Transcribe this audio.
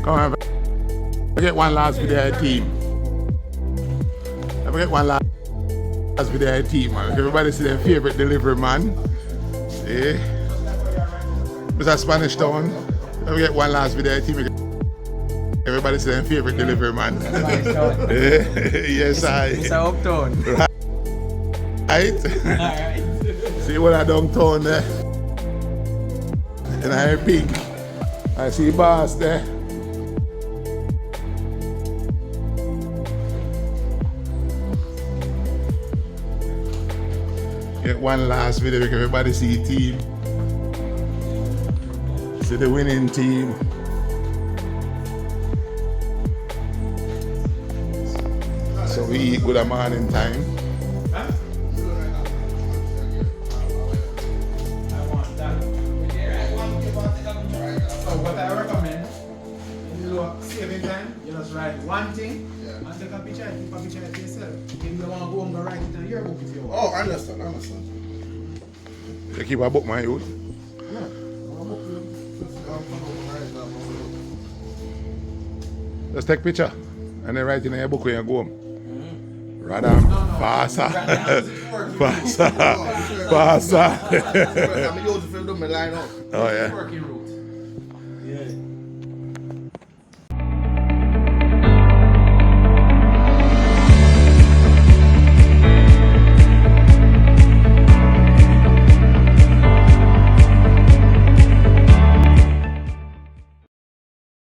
Come on, I get one last video team. I get one last video team, man. Everybody see their favorite delivery man. Eh? Mr. Spanish Town. I get one last video team. Everybody see their favorite delivery man. Yes, I. Mr. Uptown. Right? Alright. See what I downtown there? And I pink. I see boss there. Get one last video because everybody see team. See the winning team. So we eat good a morning time. What I recommend, saving time, you just write one thing and take a picture, keep a picture of yourself. If you want to go and go write it in your book if you want. Oh, I understand. You keep a book, my youth. Just take picture and then write in your book when you go home. Rather faster. Faster. Faster. I'm using for them line up. Oh yeah. Working route. Yeah.